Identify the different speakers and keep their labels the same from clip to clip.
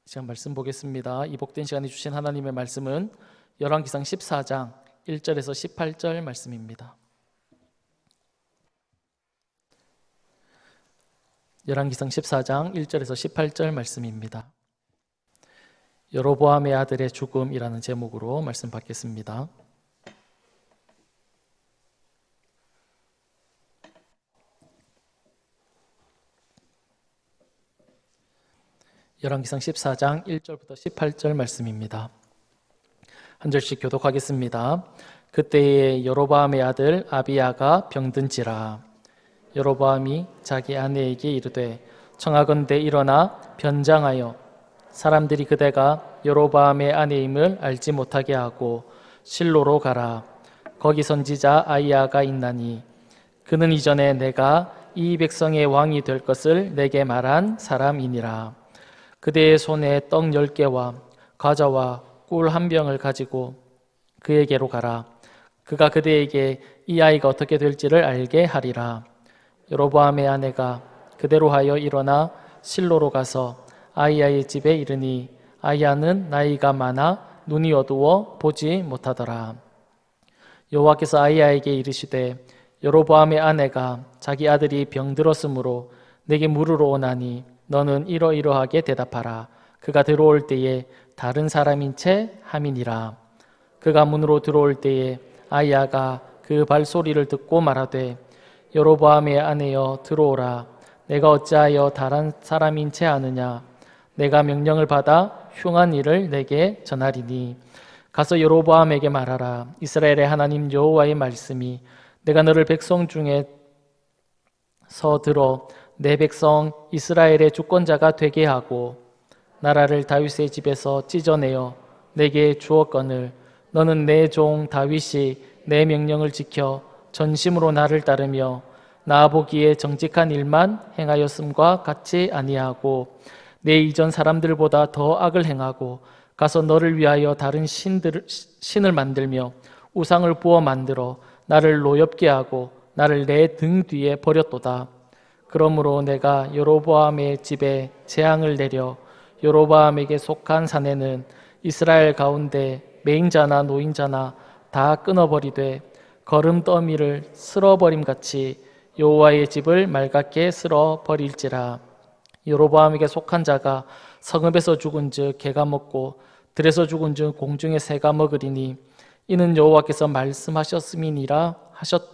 Speaker 1: 시간 말씀 보겠습니다. 이 복된 시간에 주신 하나님의 말씀은 열왕기상 14장 1절에서 18절 말씀입니다. 열왕기상 14장 1절에서 18절 말씀입니다. 여로보암의 아들의 죽음이라는 제목으로 말씀 받겠습니다. 열왕기상 14장 1절부터 18절 말씀입니다. 한 절씩 교독하겠습니다. 그때에 여로보암의 아들 아비야가 병든지라. 여로보암이 자기 아내에게 이르되 청하건대 일어나 변장하여 사람들이 그대가 여로보암의 아내임을 알지 못하게 하고 실로로 가라. 거기 선지자 아히야가 있나니 그는 이전에 내가 이 백성의 왕이 될 것을 내게 말한 사람이니라. 그대의 손에 떡 10개와 과자와 꿀 한 병을 가지고 그에게로 가라. 그가 그대에게 이 아이가 어떻게 될지를 알게 하리라. 여로보암의 아내가 그대로 하여 일어나 실로로 가서 아히야의 집에 이르니 아히야는 나이가 많아 눈이 어두워 보지 못하더라. 여호와께서 아히야에게 이르시되 여로보암의 아내가 자기 아들이 병들었으므로 내게 물으러 오나니 너는 이러이러하게 대답하라. 그가 들어올 때에 다른 사람인 채 함이니라. 그가 문으로 들어올 때에 아히야가 그 발소리를 듣고 말하되 여로보암의 아내여 들어오라. 내가 어찌하여 다른 사람인 채 하느냐. 내가 명령을 받아 흉한 일을 내게 전하리니 가서 여로보암에게 말하라. 이스라엘의 하나님 여호와의 말씀이 내가 너를 백성 중에서 들어 내 백성 이스라엘의 주권자가 되게 하고 나라를 다윗의 집에서 찢어내어 내게 주었거늘 너는 내 종 다윗이 내 명령을 지켜 전심으로 나를 따르며 나 보기에 정직한 일만 행하였음과 같이 아니하고 내 이전 사람들보다 더 악을 행하고 가서 너를 위하여 다른 신을 만들며 우상을 부어 만들어 나를 노엽게 하고 나를 내 등 뒤에 버렸도다. 그러므로 내가 여로보암의 집에 재앙을 내려 여로보암에게 속한 사내는 이스라엘 가운데 맹자나 노인자나 다 끊어버리되 거름더미를 쓸어버림같이 여호와의 집을 맑게 쓸어버릴지라. 여로보암에게 속한 자가 성읍에서 죽은즉 개가 먹고 들에서 죽은즉 공중의 새가 먹으리니 이는 여호와께서 말씀하셨음이니라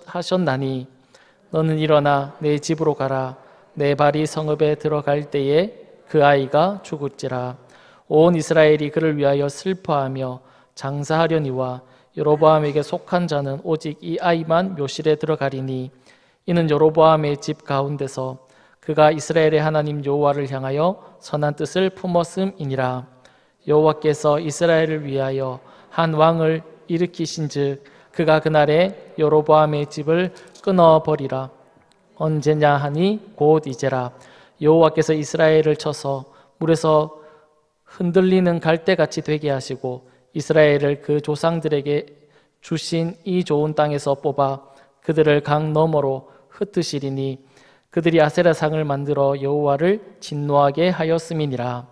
Speaker 1: 하셨나니 너는 일어나 내 집으로 가라. 내 발이 성읍에 들어갈 때에 그 아이가 죽을지라. 온 이스라엘이 그를 위하여 슬퍼하며 장사하려니와 여로보암에게 속한 자는 오직 이 아이만 묘실에 들어가리니 이는 여로보암의 집 가운데서 그가 이스라엘의 하나님 여호와를 향하여 선한 뜻을 품었음이니라. 여호와께서 이스라엘을 위하여 한 왕을 일으키신즉 그가 그날에 여로보암의 집을 끊어버리라. 언제냐 하니 곧 이제라. 여호와께서 이스라엘을 쳐서 물에서 흔들리는 갈대같이 되게 하시고 이스라엘을 그 조상들에게 주신 이 좋은 땅에서 뽑아 그들을 강 너머로 흩으시리니 그들이 아세라상을 만들어 여호와를 진노하게 하였음이니라.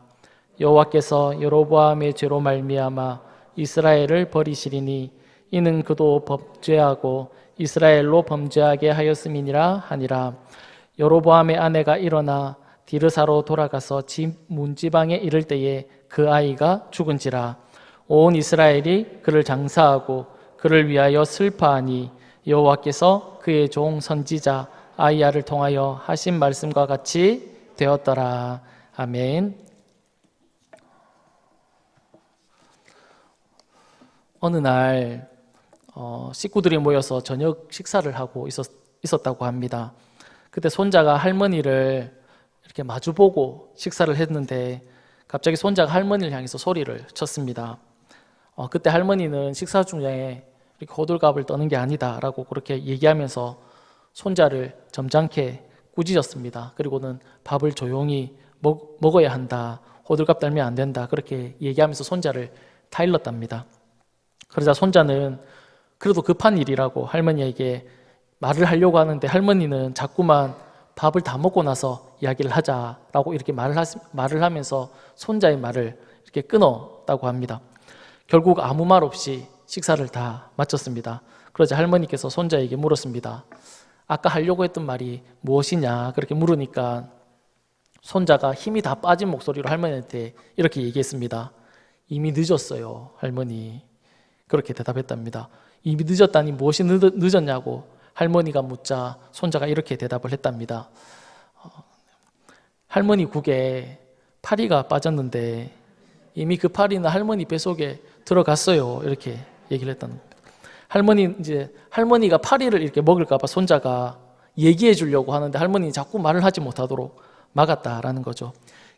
Speaker 1: 여호와께서 여로보암의 죄로 말미암아 이스라엘을 버리시리니 이는 그도 범죄하고 이스라엘로 범죄하게 하였음이니라 하니라. 여로보암의 아내가 일어나 디르사로 돌아가서 집 문지방에 이를 때에 그 아이가 죽은지라. 온 이스라엘이 그를 장사하고 그를 위하여 슬퍼하니 여호와께서 그의 종 선지자 아히야를 통하여 하신 말씀과 같이 되었더라. 아멘. 어느 날 식구들이 모여서 저녁 식사를 하고 있었다고 합니다. 그때 손자가 할머니를 이렇게 마주보고 식사를 했는데 갑자기 손자가 할머니를 향해서 소리를 쳤습니다. 그때 할머니는 식사 중에 이렇게 호들갑을 떠는 게 아니다라고 그렇게 얘기하면서 손자를 점잖게 꾸짖었습니다. 그리고는 밥을 조용히 먹어야 한다, 호들갑 떨면 안 된다, 그렇게 얘기하면서 손자를 타일렀답니다. 그러자 손자는 그래도 급한 일이라고 할머니에게 말을 하려고 하는데 할머니는 자꾸만 밥을 다 먹고 나서 이야기를 하자라고 이렇게 말을 하면서 손자의 말을 이렇게 끊었다고 합니다. 결국 아무 말 없이 식사를 다 마쳤습니다. 그러자 할머니께서 손자에게 물었습니다. 아까 하려고 했던 말이 무엇이냐 그렇게 물으니까 손자가 힘이 다 빠진 목소리로 할머니한테 이렇게 얘기했습니다. 이미 늦었어요, 할머니. 그렇게 대답했답니다. 이미 늦었다니 무엇이 늦었냐고 할머니가 묻자 손자가 이렇게 대답을 했답니다. 할머니 국에 파리가 빠졌는데 이미 그 파리는 할머니 뱃속에 들어갔어요. 이렇게 얘기를 했다는 겁니다. 할머니가 파리를 이렇게 먹을까봐 손자가 얘기해 주려고 하는데 할머니는 자꾸 말을 하지 못하도록 막았다라는 거죠.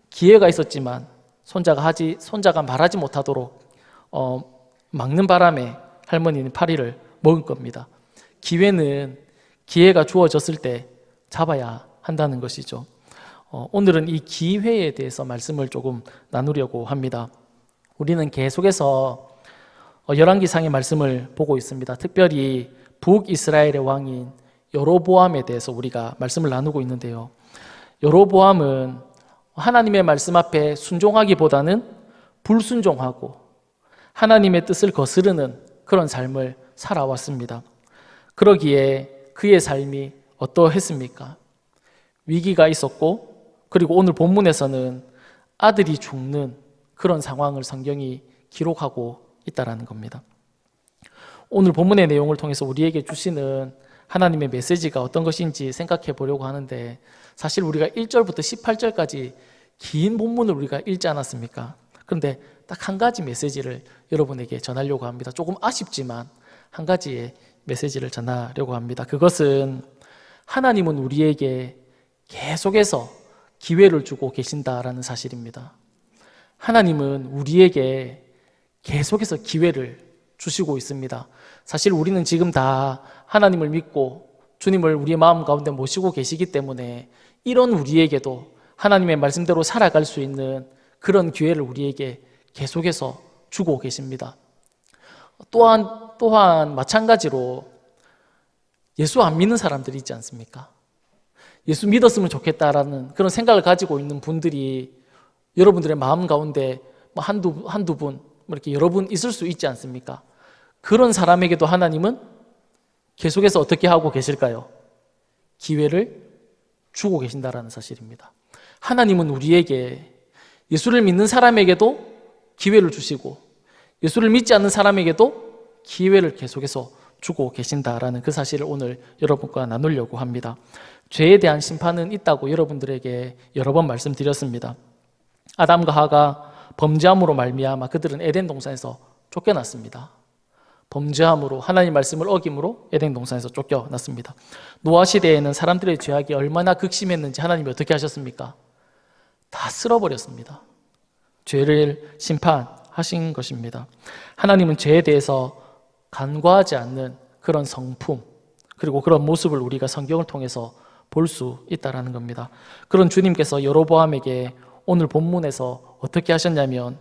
Speaker 1: 기회가 있었지만 손자가 말하지 못하도록 막는 바람에 할머니는 파리를 먹은 겁니다. 기회가 주어졌을 때 잡아야 한다는 것이죠. 오늘은 이 기회에 대해서 말씀을 조금 나누려고 합니다. 우리는 계속해서 열왕기상의 말씀을 보고 있습니다. 특별히 북이스라엘의 왕인 여로보암에 대해서 우리가 말씀을 나누고 있는데요. 여로보암은 하나님의 말씀 앞에 순종하기보다는 불순종하고 하나님의 뜻을 거스르는 그런 삶을 살아왔습니다. 그러기에 그의 삶이 어떠했습니까? 위기가 있었고 그리고 오늘 본문에서는 아들이 죽는 그런 상황을 성경이 기록하고 있다는 겁니다. 오늘 본문의 내용을 통해서 우리에게 주시는 하나님의 메시지가 어떤 것인지 생각해 보려고 하는데 사실 우리가 1절부터 18절까지 긴 본문을 우리가 읽지 않았습니까? 그런데 딱 한 가지 메시지를 여러분에게 전하려고 합니다. 조금 아쉽지만 한 가지의 메시지를 전하려고 합니다. 그것은 하나님은 우리에게 계속해서 기회를 주고 계신다라는 사실입니다. 하나님은 우리에게 계속해서 기회를 주시고 있습니다. 사실 우리는 지금 다 하나님을 믿고 주님을 우리의 마음 가운데 모시고 계시기 때문에 이런 우리에게도 하나님의 말씀대로 살아갈 수 있는 그런 기회를 우리에게 계속해서 주고 계십니다. 또한 마찬가지로 예수 안 믿는 사람들이 있지 않습니까? 예수 믿었으면 좋겠다라는 그런 생각을 가지고 있는 분들이 여러분들의 마음 가운데 한두 분, 이렇게 여러 분 있을 수 있지 않습니까? 그런 사람에게도 하나님은 계속해서 어떻게 하고 계실까요? 기회를 주고 계신다라는 사실입니다. 하나님은 우리에게 예수를 믿는 사람에게도 기회를 주시고 예수를 믿지 않는 사람에게도 기회를 계속해서 주고 계신다라는 그 사실을 오늘 여러분과 나누려고 합니다. 죄에 대한 심판은 있다고 여러분들에게 여러 번 말씀드렸습니다. 아담과 하가 범죄함으로 말미암아 그들은 에덴 동산에서 쫓겨났습니다. 범죄함으로 하나님 말씀을 어김으로 에덴 동산에서 쫓겨났습니다. 노아 시대에는 사람들의 죄악이 얼마나 극심했는지 하나님이 어떻게 하셨습니까? 다 쓸어버렸습니다. 죄를 심판하신 것입니다. 하나님은 죄에 대해서 간과하지 않는 그런 성품 그리고 그런 모습을 우리가 성경을 통해서 볼 수 있다는 겁니다. 그런 주님께서 여로보암에게 오늘 본문에서 어떻게 하셨냐면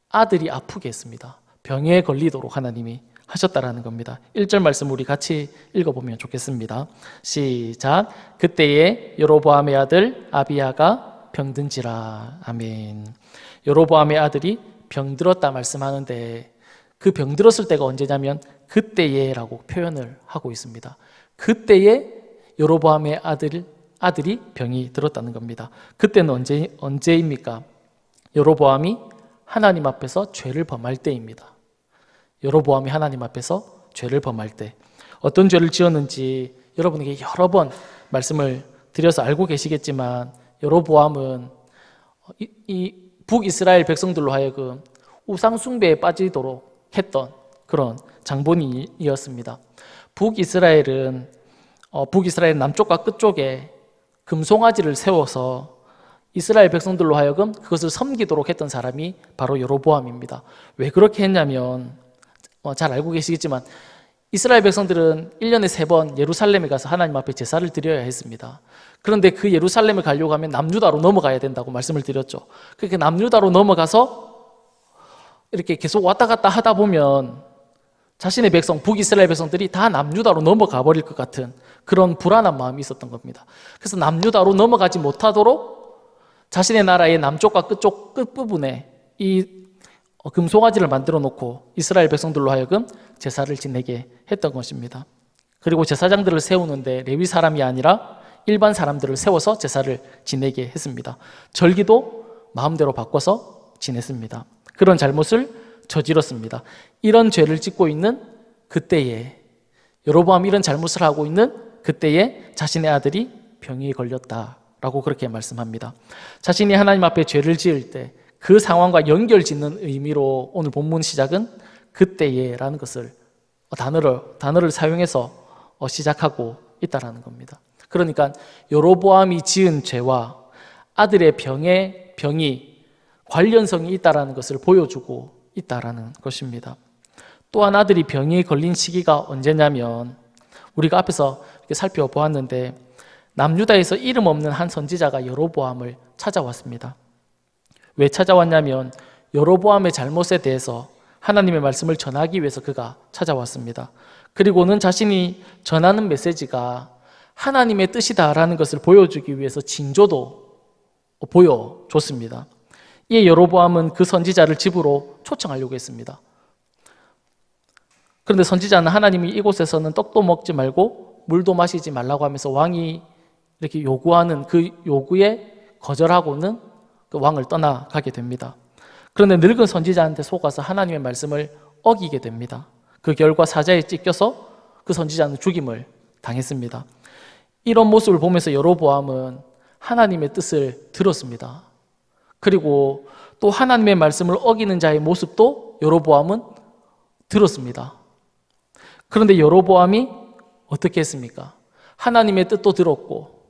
Speaker 1: 아들이 아프게 했습니다. 병에 걸리도록 하나님이 하셨다라는 겁니다. 1절 말씀 우리 같이 읽어보면 좋겠습니다. 시작. 그때에 여로보암의 아들 아비야가 병든지라. 아멘. 여로보암의 아들이 병들었다 말씀하는데 그 병들었을 때가 언제냐면 그때에라고 표현을 하고 있습니다. 그때에 여로보암의 아들이 병이 들었다는 겁니다. 그때는 언제입니까? 여로보암이 하나님 앞에서 죄를 범할 때입니다. 여로보암이 하나님 앞에서 죄를 범할 때 어떤 죄를 지었는지 여러분에게 여러 번 말씀을 드려서 알고 계시겠지만 여로보암은 이 북이스라엘 백성들로 하여금 우상 숭배에 빠지도록 했던 그런 장본인이었습니다. 북이스라엘 남쪽과 끝쪽에 금송아지를 세워서 이스라엘 백성들로 하여금 그것을 섬기도록 했던 사람이 바로 여로보암입니다. 왜 그렇게 했냐면 잘 알고 계시겠지만 이스라엘 백성들은 1년에 3번 예루살렘에 가서 하나님 앞에 제사를 드려야 했습니다. 그런데 그 예루살렘을 가려고 하면 남유다로 넘어가야 된다고 말씀을 드렸죠. 그렇게 남유다로 넘어가서 이렇게 계속 왔다 갔다 하다 보면 자신의 백성, 북이스라엘 백성들이 다 남유다로 넘어가 버릴 것 같은 그런 불안한 마음이 있었던 겁니다. 그래서 남유다로 넘어가지 못하도록 자신의 나라의 남쪽과 끝쪽 끝부분에 이 금송아지를 만들어 놓고 이스라엘 백성들로 하여금 제사를 지내게 했던 것입니다. 그리고 제사장들을 세우는데 레위 사람이 아니라 일반 사람들을 세워서 제사를 지내게 했습니다. 절기도 마음대로 바꿔서 지냈습니다. 그런 잘못을 저질렀습니다. 이런 죄를 짓고 있는 그때에, 여로보암이 이런 잘못을 하고 있는 그때에 자신의 아들이 병이 걸렸다라고 그렇게 말씀합니다. 자신이 하나님 앞에 죄를 지을 때 그 상황과 연결짓는 의미로 오늘 본문 시작은 그때에라는 것을 단어를 사용해서 시작하고 있다라는 겁니다. 그러니까 여로보암이 지은 죄와 아들의 병이 관련성이 있다라는 것을 보여주고 있다라는 것입니다. 또한 아들이 병이 걸린 시기가 언제냐면 우리가 앞에서 이렇게 살펴보았는데 남유다에서 이름 없는 한 선지자가 여로보암을 찾아왔습니다. 왜 찾아왔냐면 여로보암의 잘못에 대해서 하나님의 말씀을 전하기 위해서 그가 찾아왔습니다. 그리고는 자신이 전하는 메시지가 하나님의 뜻이다라는 것을 보여주기 위해서 징조도 보여줬습니다. 이에 여로보암은 그 선지자를 집으로 초청하려고 했습니다. 그런데 선지자는 하나님이 이곳에서는 떡도 먹지 말고 물도 마시지 말라고 하면서 왕이 이렇게 요구하는 그 요구에 거절하고는 그 왕을 떠나가게 됩니다. 그런데 늙은 선지자한테 속아서 하나님의 말씀을 어기게 됩니다. 그 결과 사자에 찢겨서 그 선지자는 죽임을 당했습니다. 이런 모습을 보면서 여로보암은 하나님의 뜻을 들었습니다. 그리고 또 하나님의 말씀을 어기는 자의 모습도 여로보암은 들었습니다. 그런데 여로보암이 어떻게 했습니까? 하나님의 뜻도 들었고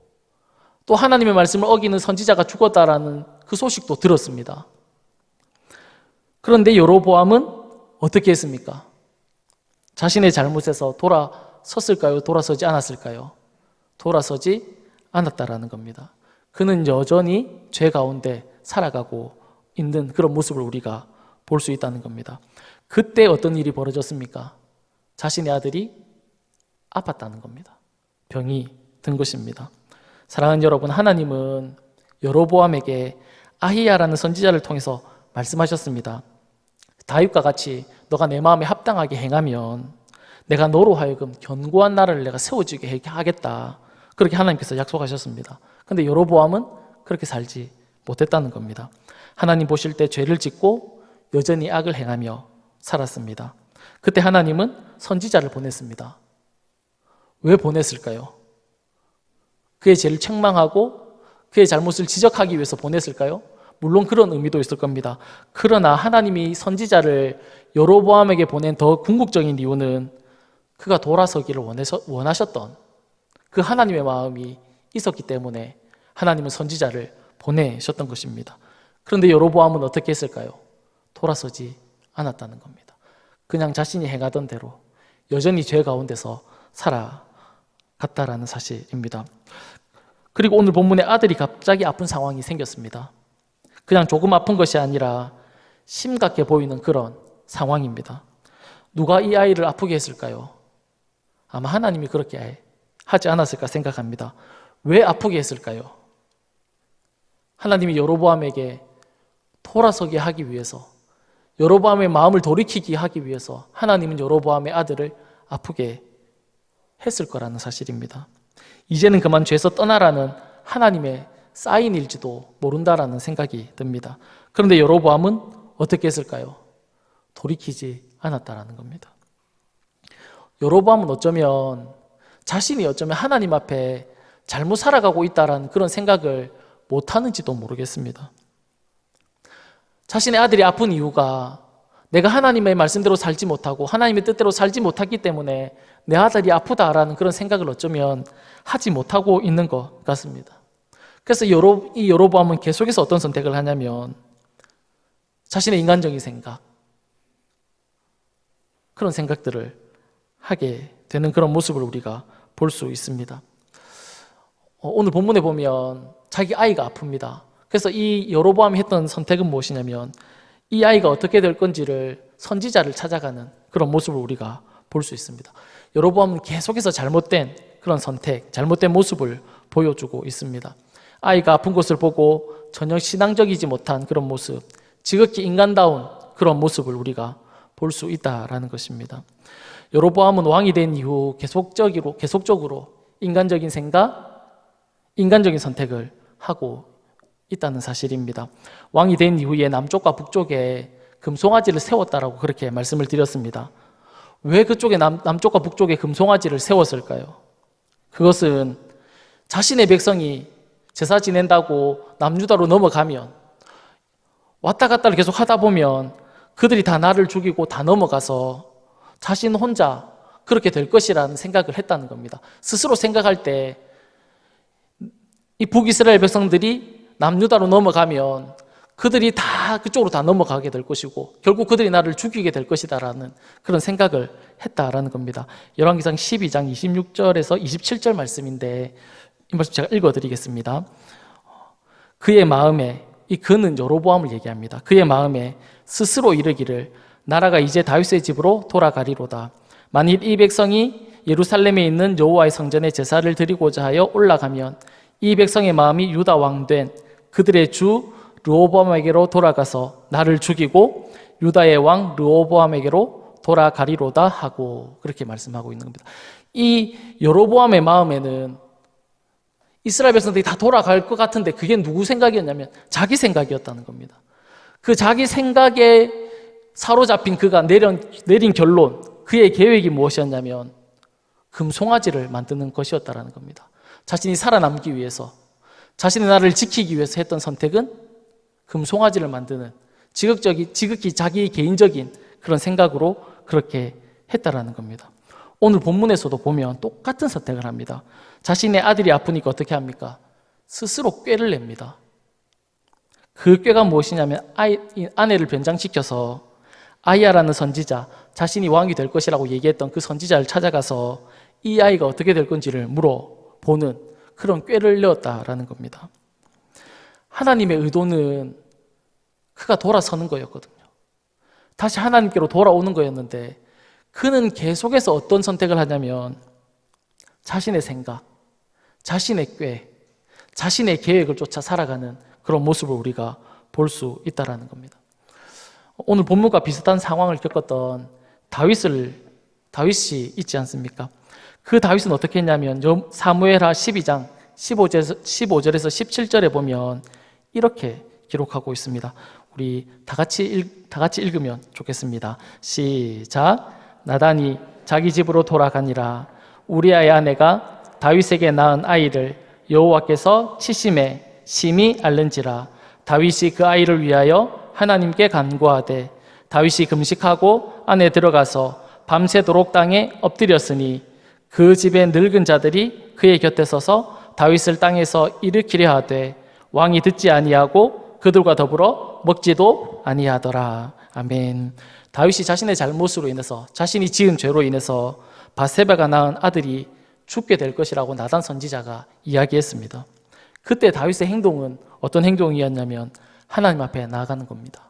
Speaker 1: 또 하나님의 말씀을 어기는 선지자가 죽었다라는 그 소식도 들었습니다. 그런데 여로보암은 어떻게 했습니까? 자신의 잘못에서 돌아섰을까요? 돌아서지 않았을까요? 돌아서지 않았다라는 겁니다. 그는 여전히 죄 가운데 살아가고 있는 그런 모습을 우리가 볼 수 있다는 겁니다. 그때 어떤 일이 벌어졌습니까? 자신의 아들이 아팠다는 겁니다. 병이 든 것입니다. 사랑하는 여러분, 하나님은 여로보암에게 아히야라는 선지자를 통해서 말씀하셨습니다. 다윗과 같이 너가 내 마음에 합당하게 행하면 내가 너로 하여금 견고한 나라를 내가 세워주게 하겠다. 그렇게 하나님께서 약속하셨습니다. 그런데 여로보암은 그렇게 살지 못했다는 겁니다. 하나님 보실 때 죄를 짓고 여전히 악을 행하며 살았습니다. 그때 하나님은 선지자를 보냈습니다. 왜 보냈을까요? 그의 죄를 책망하고 그의 잘못을 지적하기 위해서 보냈을까요? 물론 그런 의미도 있을 겁니다. 그러나 하나님이 선지자를 여로보암에게 보낸 더 궁극적인 이유는 그가 돌아서기를 원하셨던 그 하나님의 마음이 있었기 때문에 하나님은 선지자를 보내셨던 것입니다. 그런데 여로보암은 어떻게 했을까요? 돌아서지 않았다는 겁니다. 그냥 자신이 행하던 대로 여전히 죄 가운데서 살아갔다라는 사실입니다. 그리고 오늘 본문에 아들이 갑자기 아픈 상황이 생겼습니다. 그냥 조금 아픈 것이 아니라 심각해 보이는 그런 상황입니다. 누가 이 아이를 아프게 했을까요? 아마 하나님이 그렇게 하지 않았을까 생각합니다. 왜 아프게 했을까요? 하나님이 여로보암에게 돌아서게 하기 위해서, 여로보암의 마음을 돌이키게 하기 위해서 하나님은 여로보암의 아들을 아프게 했을 거라는 사실입니다. 이제는 그만 죄에서 떠나라는 하나님의 사인일지도 모른다라는 생각이 듭니다. 그런데 여로보암은 어떻게 했을까요? 돌이키지 않았다라는 겁니다. 여로보암은 자신이 어쩌면 하나님 앞에 잘못 살아가고 있다라는 그런 생각을 못하는지도 모르겠습니다. 자신의 아들이 아픈 이유가 내가 하나님의 말씀대로 살지 못하고 하나님의 뜻대로 살지 못하기 때문에 내 아들이 아프다라는 그런 생각을 어쩌면 하지 못하고 있는 것 같습니다. 그래서 이 여로보암은 계속해서 어떤 선택을 하냐면 자신의 인간적인 생각, 그런 생각들을 하게 되는 그런 모습을 우리가 볼 수 있습니다. 오늘 본문에 보면 자기 아이가 아픕니다. 그래서 이 여로보암이 했던 선택은 무엇이냐면 이 아이가 어떻게 될 건지를 선지자를 찾아가는 그런 모습을 우리가 볼 수 있습니다. 여로보암은 계속해서 잘못된 그런 선택, 잘못된 모습을 보여주고 있습니다. 아이가 아픈 것을 보고 전혀 신앙적이지 못한 그런 모습, 지극히 인간다운 그런 모습을 우리가 볼 수 있다라는 것입니다. 여로보암은 왕이 된 이후 계속적으로 인간적인 생각, 인간적인 선택을 하고 있다는 사실입니다. 왕이 된 이후에 남쪽과 북쪽에 금송아지를 세웠다라고 그렇게 말씀을 드렸습니다. 왜 그쪽에 남쪽과 북쪽에 금송아지를 세웠을까요? 그것은 자신의 백성이 제사 지낸다고 남유다로 넘어가면 왔다 갔다를 계속 하다 보면 그들이 다 나를 죽이고 다 넘어가서 자신 혼자 그렇게 될 것이라는 생각을 했다는 겁니다. 스스로 생각할 때 이 북이스라엘 백성들이 남유다로 넘어가면 그들이 다 그쪽으로 다 넘어가게 될 것이고 결국 그들이 나를 죽이게 될 것이다라는 그런 생각을 했다라는 겁니다. 열왕기상 12장 26절에서 27절 말씀인데 이 말씀 제가 읽어드리겠습니다. 그의 마음에, 이 그는 여로보암을 얘기합니다. 그의 마음에 스스로 이르기를 나라가 이제 다윗의 집으로 돌아가리로다. 만일 이 백성이 예루살렘에 있는 여호와의 성전에 제사를 드리고자 하여 올라가면 이 백성의 마음이 유다 왕된 그들의 주 르호보암에게로 돌아가서 나를 죽이고 유다의 왕 르호보암에게로 돌아가리로다 하고 그렇게 말씀하고 있는 겁니다. 이 여로보암의 마음에는 이스라엘 백성들이 다 돌아갈 것 같은데 그게 누구 생각이었냐면 자기 생각이었다는 겁니다. 그 자기 생각에 사로잡힌 그가 내린 결론, 그의 계획이 무엇이었냐면 금송아지를 만드는 것이었다는 겁니다. 자신이 살아남기 위해서, 자신의 나라를 지키기 위해서 했던 선택은 금송아지를 만드는 지극히 자기 개인적인 그런 생각으로 그렇게 했다라는 겁니다. 오늘 본문에서도 보면 똑같은 선택을 합니다. 자신의 아들이 아프니까 어떻게 합니까? 스스로 꾀를 냅니다. 그 꾀가 무엇이냐면 아내를 변장시켜서 아이야라는 선지자, 자신이 왕이 될 것이라고 얘기했던 그 선지자를 찾아가서 이 아이가 어떻게 될 건지를 물어보는 그런 꾀를 내었다라는 겁니다. 하나님의 의도는 그가 돌아서는 거였거든요. 다시 하나님께로 돌아오는 거였는데 그는 계속해서 어떤 선택을 하냐면 자신의 생각, 자신의 꾀, 자신의 계획을 쫓아 살아가는 그런 모습을 우리가 볼 수 있다는 겁니다. 오늘 본문과 비슷한 상황을 겪었던 다윗이 있지 않습니까? 그 다윗은 어떻게 했냐면 사무엘하 12장 15절에서 17절에 보면 이렇게 기록하고 있습니다. 우리 다 같이 읽으면 좋겠습니다. 시작. 나단이 자기 집으로 돌아가니라. 우리아의 아내가 다윗에게 낳은 아이를 여호와께서 치심에 심히 앓는지라. 다윗이 그 아이를 위하여 하나님께 간구하되 다윗이 금식하고 안에 들어가서 밤새도록 땅에 엎드렸으니 그 집의 늙은 자들이 그의 곁에 서서 다윗을 땅에서 일으키려 하되 왕이 듣지 아니하고 그들과 더불어 먹지도 아니하더라. 아멘. 다윗이 자신의 잘못으로 인해서, 자신이 지은 죄로 인해서 바세바가 낳은 아들이 죽게 될 것이라고 나단 선지자가 이야기했습니다. 그때 다윗의 행동은 어떤 행동이었냐면 하나님 앞에 나아가는 겁니다.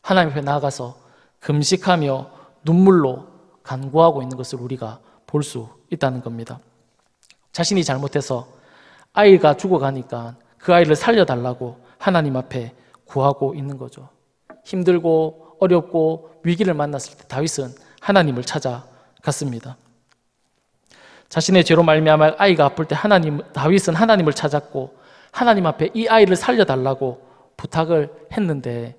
Speaker 1: 하나님 앞에 나아가서 금식하며 눈물로 간구하고 있는 것을 우리가 볼 수 있다는 겁니다. 자신이 잘못해서 아이가 죽어가니까 그 아이를 살려달라고 하나님 앞에 구하고 있는 거죠. 힘들고 어렵고 위기를 만났을 때 다윗은 하나님을 찾아갔습니다. 자신의 죄로 말미암아 아이가 아플 때 다윗은 하나님을 찾았고 하나님 앞에 이 아이를 살려달라고 부탁을 했는데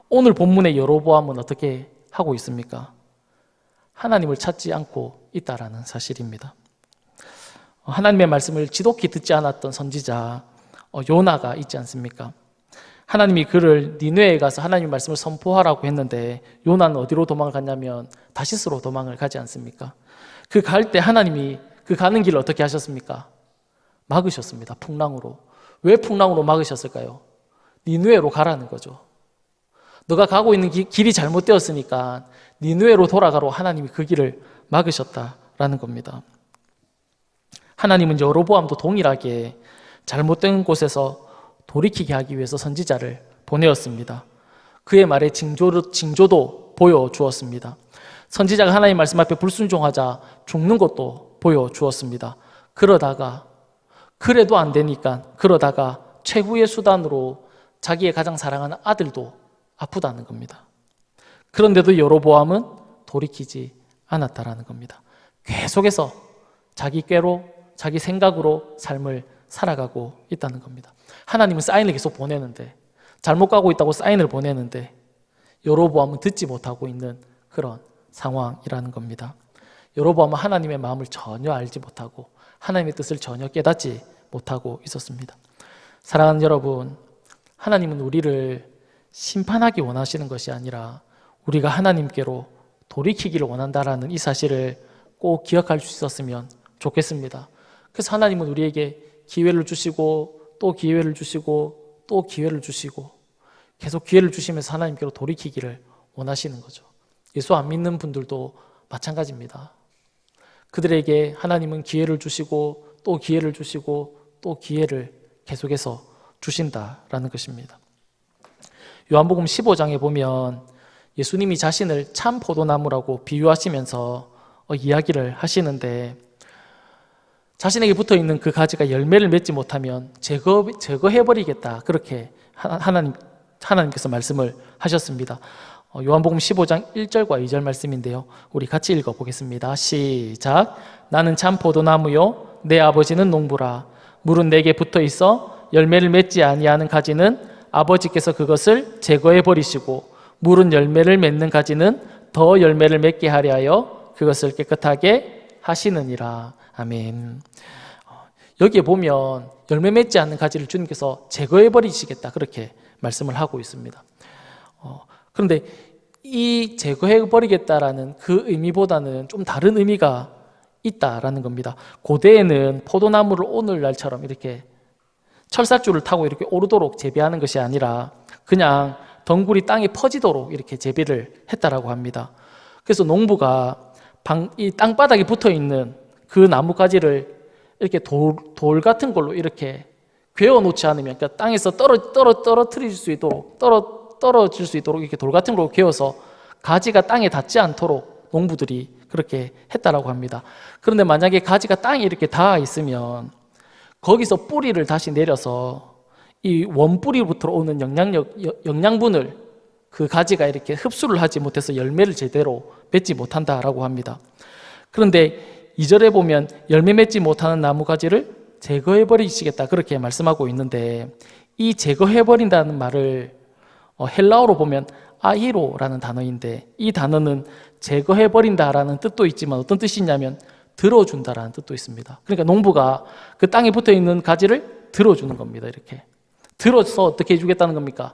Speaker 1: 오늘 본문의 여로보암은 어떻게 하고 있습니까? 하나님을 찾지 않고 있다라는 사실입니다. 하나님의 말씀을 지독히 듣지 않았던 선지자 요나가 있지 않습니까? 하나님이 그를 니느웨에 가서 하나님의 말씀을 선포하라고 했는데 요나는 어디로 도망을 갔냐면 다시스로 도망을 가지 않습니까? 그 갈 때 하나님이 그 가는 길을 어떻게 하셨습니까? 막으셨습니다. 풍랑으로. 왜 풍랑으로 막으셨을까요? 니느웨로 가라는 거죠. 너가 가고 있는 길이 잘못되었으니까 니느웨로 돌아가로 하나님이 그 길을 막으셨다라는 겁니다. 하나님은 여로보암도 동일하게 잘못된 곳에서 돌이키게 하기 위해서 선지자를 보내었습니다. 그의 말에 징조도 보여주었습니다. 선지자가 하나님 말씀 앞에 불순종하자 죽는 것도 보여주었습니다. 그러다가 그래도 안 되니까 그러다가 최후의 수단으로 자기의 가장 사랑하는 아들도 아프다는 겁니다. 그런데도 여로보암은 돌이키지 않았다라는 겁니다. 계속해서 자기 꾀로 자기 생각으로 삶을 살아가고 있다는 겁니다. 하나님은 사인을 계속 보내는데, 잘못 가고 있다고 사인을 보내는데 여로보암은 듣지 못하고 있는 그런 상황이라는 겁니다. 여로보암은 하나님의 마음을 전혀 알지 못하고 하나님의 뜻을 전혀 깨닫지 못하고 있었습니다. 사랑하는 여러분, 하나님은 우리를 심판하기 원하시는 것이 아니라 우리가 하나님께로 돌이키기를 원한다라는 이 사실을 꼭 기억할 수 있었으면 좋겠습니다. 그래서 하나님은 우리에게 기회를 주시고 또 기회를 주시고 또 기회를 주시고 계속 기회를 주시면서 하나님께로 돌이키기를 원하시는 거죠. 예수 안 믿는 분들도 마찬가지입니다. 그들에게 하나님은 기회를 주시고 또 기회를 주시고 또 기회를 계속해서 주신다라는 것입니다. 요한복음 15장에 보면 예수님이 자신을 참 포도나무라고 비유하시면서 이야기를 하시는데, 자신에게 붙어있는 그 가지가 열매를 맺지 못하면 제거해버리겠다, 그렇게 하나님께서 말씀을 하셨습니다. 요한복음 15장 1절과 2절 말씀인데요, 우리 같이 읽어보겠습니다. 시작. 나는 참 포도나무요 내 아버지는 농부라. 물은 내게 붙어있어 열매를 맺지 아니하는 가지는 아버지께서 그것을 제거해버리시고 물은 열매를 맺는 가지는 더 열매를 맺게 하려 하여 그것을 깨끗하게 하시느니라. 아멘. 여기에 보면 열매 맺지 않는 가지를 주님께서 제거해버리시겠다, 그렇게 말씀을 하고 있습니다. 그런데 이 제거해버리겠다라는 그 의미보다는 좀 다른 의미가 있다라는 겁니다. 고대에는 포도나무를 오늘날처럼 이렇게 철사줄을 타고 이렇게 오르도록 재배하는 것이 아니라 그냥 덩굴이 땅에 퍼지도록 이렇게 재배를 했다라고 합니다. 그래서 농부가 이 땅바닥에 붙어있는 그 나뭇가지를 이렇게 돌 같은 걸로 이렇게 괴어 놓지 않으면, 그러니까 땅에서 떨어뜨릴 수 있도록 떨어질 수 있도록 이렇게 돌 같은 걸로 괴어서 가지가 땅에 닿지 않도록 농부들이 그렇게 했다라고 합니다. 그런데 만약에 가지가 땅에 이렇게 닿아 있으면 거기서 뿌리를 다시 내려서 이 원뿌리부터 오는 영양분을 그 가지가 이렇게 흡수를 하지 못해서 열매를 제대로 맺지 못한다라고 합니다. 그런데 2절에 보면 열매 맺지 못하는 나무 가지를 제거해버리시겠다, 그렇게 말씀하고 있는데, 이 제거해버린다는 말을 헬라어로 보면 아이로라는 단어인데, 이 단어는 제거해버린다라는 뜻도 있지만 어떤 뜻이 있냐면 들어준다라는 뜻도 있습니다. 그러니까 농부가 그 땅에 붙어있는 가지를 들어주는 겁니다. 이렇게 들어서 어떻게 해주겠다는 겁니까?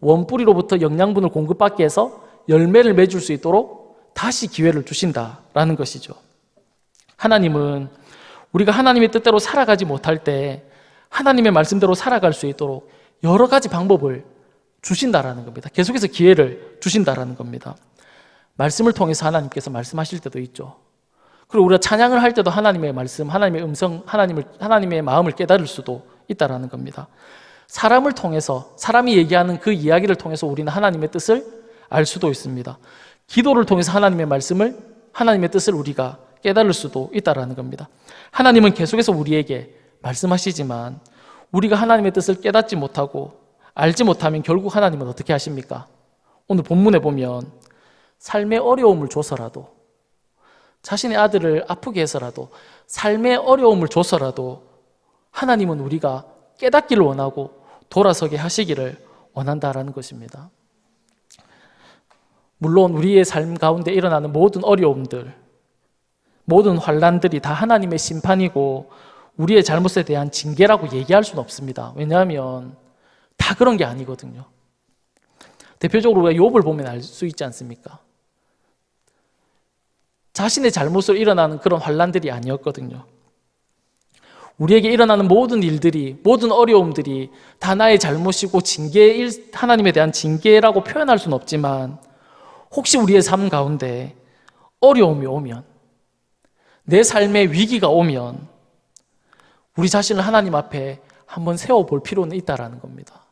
Speaker 1: 원뿌리로부터 영양분을 공급받게 해서 열매를 맺을 수 있도록 다시 기회를 주신다라는 것이죠. 하나님은 우리가 하나님의 뜻대로 살아가지 못할 때 하나님의 말씀대로 살아갈 수 있도록 여러 가지 방법을 주신다라는 겁니다. 계속해서 기회를 주신다라는 겁니다. 말씀을 통해서 하나님께서 말씀하실 때도 있죠. 그리고 우리가 찬양을 할 때도 하나님의 말씀, 하나님의 음성, 하나님의 마음을 깨달을 수도 있다라는 겁니다. 사람을 통해서, 사람이 얘기하는 그 이야기를 통해서 우리는 하나님의 뜻을 알 수도 있습니다. 기도를 통해서 하나님의 말씀을, 하나님의 뜻을 우리가 깨달을 수도 있다라는 겁니다. 하나님은 계속해서 우리에게 말씀하시지만 우리가 하나님의 뜻을 깨닫지 못하고 알지 못하면 결국 하나님은 어떻게 하십니까? 오늘 본문에 보면 삶의 어려움을 줘서라도, 자신의 아들을 아프게 해서라도, 삶의 어려움을 줘서라도 하나님은 우리가 깨닫기를 원하고 돌아서게 하시기를 원한다라는 것입니다. 물론 우리의 삶 가운데 일어나는 모든 어려움들, 모든 환난들이 다 하나님의 심판이고 우리의 잘못에 대한 징계라고 얘기할 수는 없습니다. 왜냐하면 다 그런 게 아니거든요. 대표적으로 우리가 욥을 보면 알 수 있지 않습니까? 자신의 잘못으로 일어나는 그런 환난들이 아니었거든요. 우리에게 일어나는 모든 일들이, 모든 어려움들이 다 나의 잘못이고 하나님에 대한 징계라고 표현할 수는 없지만, 혹시 우리의 삶 가운데 어려움이 오면, 내 삶에 위기가 오면 우리 자신을 하나님 앞에 한번 세워볼 필요는 있다라는 겁니다.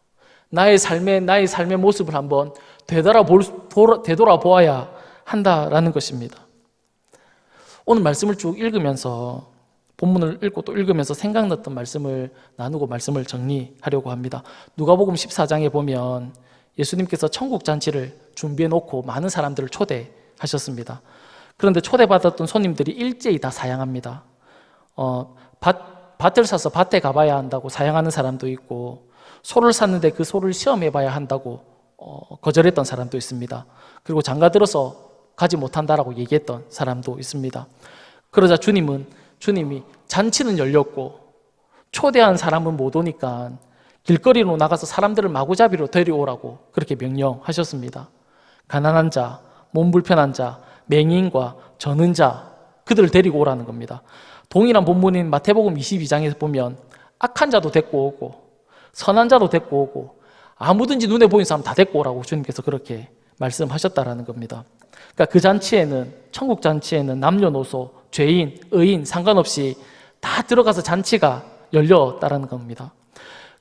Speaker 1: 나의 삶의 모습을 한번 되돌아보아야 한다라는 것입니다. 오늘 말씀을 쭉 읽으면서 본문을 읽고 또 읽으면서 생각났던 말씀을 나누고 말씀을 정리하려고 합니다. 누가복음 14장에 보면 예수님께서 천국 잔치를 준비해 놓고 많은 사람들을 초대하셨습니다. 그런데 초대받았던 손님들이 일제히 다 사양합니다. 밭을 사서 밭에 가봐야 한다고 사양하는 사람도 있고, 소를 샀는데 그 소를 시험해봐야 한다고 거절했던 사람도 있습니다. 그리고 장가 들어서 가지 못한다라고 얘기했던 사람도 있습니다. 그러자 주님이 잔치는 열렸고 초대한 사람은 못 오니까 길거리로 나가서 사람들을 마구잡이로 데려오라고 그렇게 명령하셨습니다. 가난한 자, 몸 불편한 자, 맹인과 저는 자, 그들을 데리고 오라는 겁니다. 동일한 본문인 마태복음 22장에서 보면 악한 자도 데리고 오고 선한 자도 데리고 오고 아무든지 눈에 보이는 사람 다 데리고 오라고 주님께서 그렇게 말씀하셨다라는 겁니다. 그러니까 그 잔치에는, 천국 잔치에는 남녀노소, 죄인, 의인 상관없이 다 들어가서 잔치가 열렸다라는 겁니다.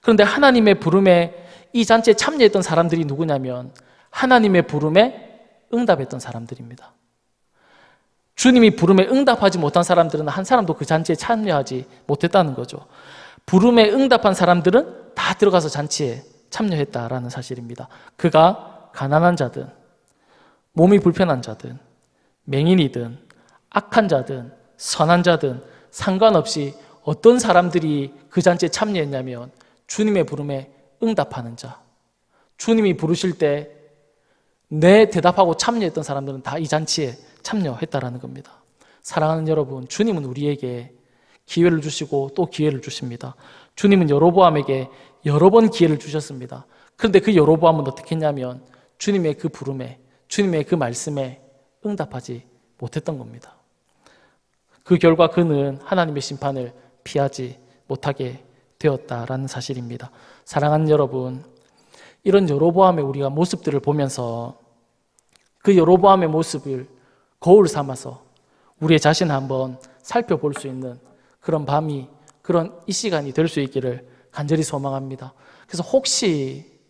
Speaker 1: 그런데 하나님의 부름에 이 잔치에 참여했던 사람들이 누구냐면 하나님의 부름에 응답했던 사람들입니다. 주님이 부름에 응답하지 못한 사람들은 한 사람도 그 잔치에 참여하지 못했다는 거죠. 부름에 응답한 사람들은 다 들어가서 잔치에 참여했다라는 사실입니다. 그가 가난한 자든 몸이 불편한 자든 맹인이든 악한 자든 선한 자든 상관없이 어떤 사람들이 그 잔치에 참여했냐면 주님의 부름에 응답하는 자, 주님이 부르실 때 네 대답하고 참여했던 사람들은 다 이 잔치에 참여했다라는 겁니다. 사랑하는 여러분, 주님은 우리에게 기회를 주시고 또 기회를 주십니다. 주님은 여로보암에게 여러 번 기회를 주셨습니다. 그런데 그 여로보암은 어떻게 했냐면 주님의 그 부름에, 주님의 그 말씀에 응답하지 못했던 겁니다. 그 결과 그는 하나님의 심판을 피하지 못하게 되었다라는 사실입니다. 사랑하는 여러분, 이런 여로보암의 우리가 모습들을 보면서 그 여로보암의 모습을 거울 삼아서 우리의 자신을 한번 살펴볼 수 있는 그런 밤이, 그런 이 시간이 될 수 있기를 간절히 소망합니다. 그래서 혹시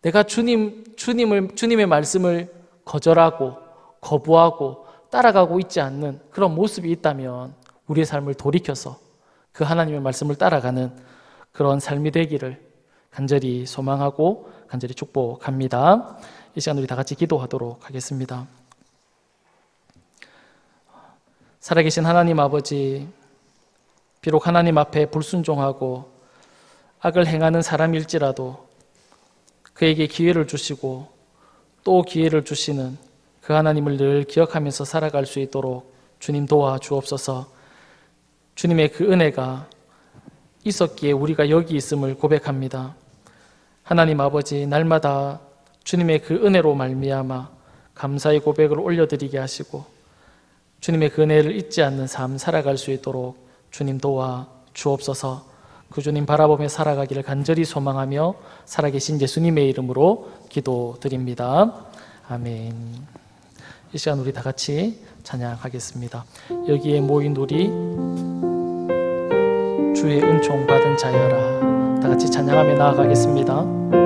Speaker 1: 내가 주님의 말씀을 거절하고 거부하고 따라가고 있지 않는 그런 모습이 있다면 우리의 삶을 돌이켜서 그 하나님의 말씀을 따라가는 그런 삶이 되기를 간절히 소망하고 간절히 축복합니다. 이 시간 우리 다 같이 기도하도록 하겠습니다. 살아계신 하나님 아버지, 비록 하나님 앞에 불순종하고 악을 행하는 사람일지라도 그에게 기회를 주시고 또 기회를 주시는 그 하나님을 늘 기억하면서 살아갈 수 있도록 주님 도와주옵소서. 주님의 그 은혜가 있었기에 우리가 여기 있음을 고백합니다. 하나님 아버지, 날마다 주님의 그 은혜로 말미암아 감사의 고백을 올려드리게 하시고 주님의 그 은혜를 잊지 않는 삶 살아갈 수 있도록 주님 도와주옵소서. 그 주님 바라보며 살아가기를 간절히 소망하며 살아계신 예수님의 이름으로 기도드립니다. 아멘. 이 시간 우리 다 같이 찬양하겠습니다. 여기에 모인 우리 주의 은총 받은 자여라, 다 같이 찬양하며 나아가겠습니다.